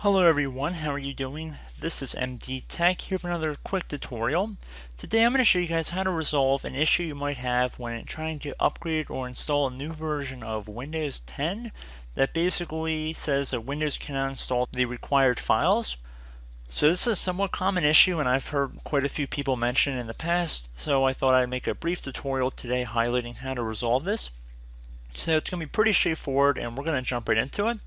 Hello everyone, how are you doing? This is MD Tech here for another quick tutorial. Today I'm going to show you guys how to resolve an issue you might have when trying to upgrade or install a new version of Windows 10 that basically says that Windows cannot install the required files. So this is a somewhat common issue and I've heard quite a few people mention it in the past, so I thought I'd make a brief tutorial today highlighting how to resolve this. So it's going to be pretty straightforward and we're going to jump right into it.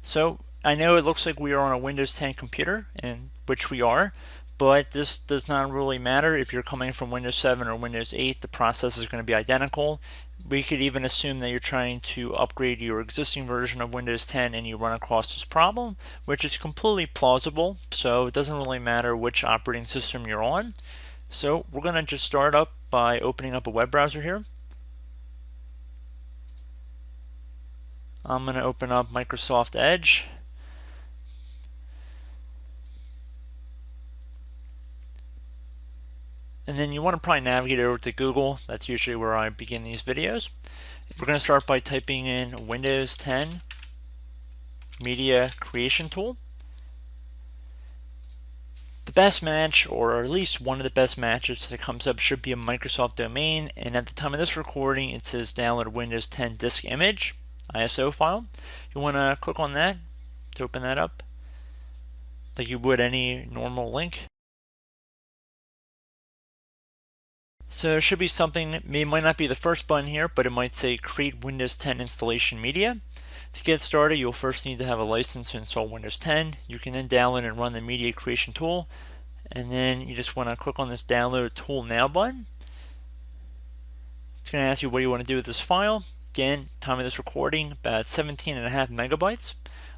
So I know it looks like we are on a Windows 10 computer, and which we are, but this does not really matter if you're coming from Windows 7 or Windows 8. The process is going to be identical. We could even assume that you're trying to upgrade your existing version of Windows 10 and you run across this problem, which is completely plausible, so it doesn't really matter which operating system you're on. So we're going to just start up by opening up a web browser here. I'm going to open up Microsoft Edge. And then you want to probably navigate over to Google. That's usually where I begin these videos. We're going to start by typing in Windows 10 Media Creation Tool. The best match, or at least one of the best matches that comes up, should be a Microsoft domain. And at the time of this recording, it says download Windows 10 disk image, ISO file. You want to click on that to open that up, like you would any normal link. So there should be something, it might not be the first button here, but it might say Create Windows 10 Installation Media. To get started, you'll first need to have a license to install Windows 10. You can then download and run the Media Creation Tool, and then you just want to click on this Download Tool Now button. It's going to ask you what you want to do with this file. Again, time of this recording, about 17.5 megabytes.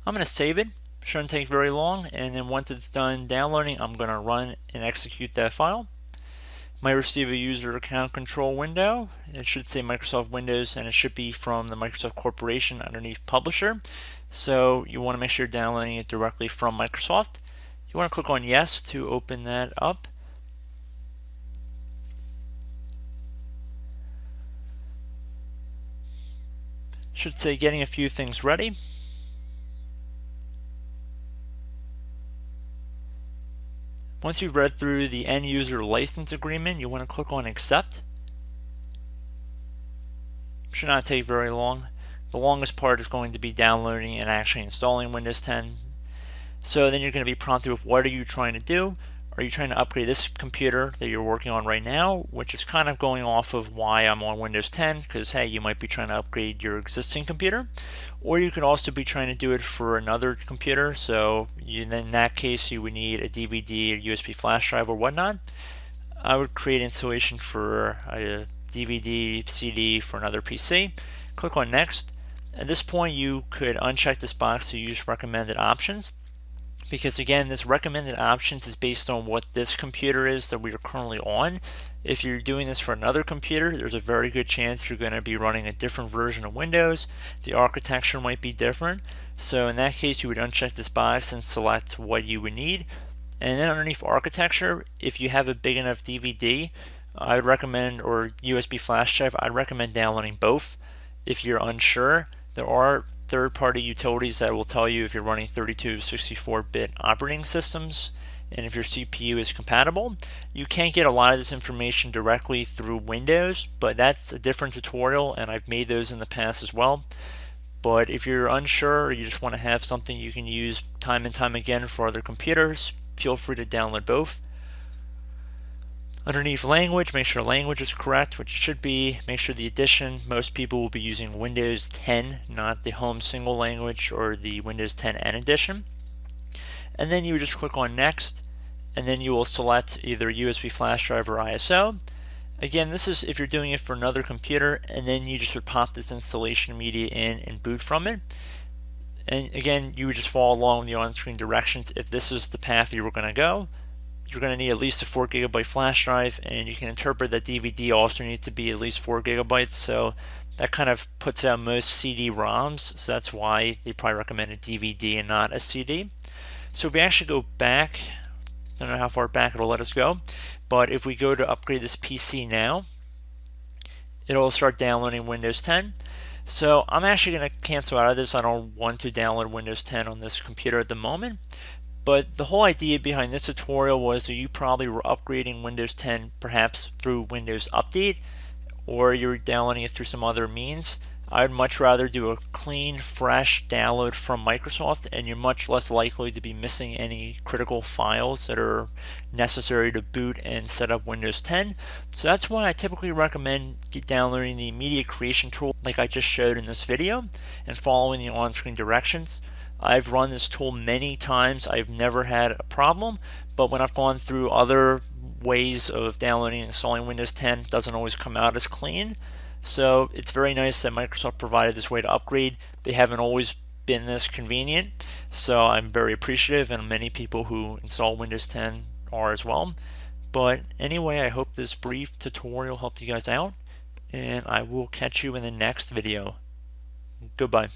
I'm going to save it. Shouldn't take very long, and then once it's done downloading, I'm going to run and execute that file. Might receive a user account control window. It should say Microsoft Windows and it should be from the Microsoft Corporation underneath Publisher. So you want to make sure you're downloading it directly from Microsoft. You want to click on Yes to open that up. Should say getting a few things ready. Once you've read through the end user license agreement, you want to click on Accept. Should not take very long. The longest part is going to be downloading and actually installing Windows 10. So then you're going to be prompted with what are you trying to do? Are you trying to upgrade this computer that you're working on right now, which is kind of going off of why I'm on Windows 10, because hey, you might be trying to upgrade your existing computer, or you could also be trying to do it for another computer. So in that case, you would need a DVD or USB flash drive or whatnot. I would create installation for a DVD, CD for another PC. Click on Next. At this point, you could uncheck this box to use recommended options, because again, this recommended options is based on what this computer is that we are currently on. If you're doing this for another computer, there's a very good chance you're going to be running a different version of Windows. The architecture might be different. So in that case, you would uncheck this box and select what you would need. And then underneath architecture, if you have a big enough DVD, I would recommend, or USB flash drive, I'd recommend downloading both. If you're unsure, there are third-party utilities that will tell you if you're running 32 to 64-bit operating systems and if your CPU is compatible. You can't get a lot of this information directly through Windows, but that's a different tutorial and I've made those in the past as well. But if you're unsure or you just want to have something you can use time and time again for other computers, feel free to download both. Underneath language, make sure language is correct, which it should be. Make sure the edition, most people will be using Windows 10, not the home single language or the Windows 10 N edition. And then you would just click on Next, and then you will select either USB flash drive or ISO. Again, this is if you're doing it for another computer, and then you just would pop this installation media in and boot from it. And again, you would just follow along with the on-screen directions if this is the path you were going to go. You're going to need at least a 4 gigabyte flash drive, and you can interpret that DVD also needs to be at least 4 gigabytes, so that kind of puts out most CD-ROMs, so that's why they probably recommend a DVD and not a CD. So if we actually go back, I don't know how far back it'll let us go, but if we go to upgrade this PC now, it'll start downloading Windows 10. So I'm actually going to cancel out of this. I don't want to download Windows 10 on this computer at the moment. But the whole idea behind this tutorial was that you probably were upgrading Windows 10 perhaps through Windows Update, or you're downloading it through some other means. I'd much rather do a clean, fresh download from Microsoft, and you're much less likely to be missing any critical files that are necessary to boot and set up Windows 10. So that's why I typically recommend downloading the media creation tool like I just showed in this video and following the on-screen directions. I've run this tool many times. I've never had a problem, but when I've gone through other ways of downloading and installing Windows 10, it doesn't always come out as clean. So it's very nice that Microsoft provided this way to upgrade. They haven't always been this convenient, so I'm very appreciative, and many people who install Windows 10 are as well. But anyway, I hope this brief tutorial helped you guys out, and I will catch you in the next video. Goodbye.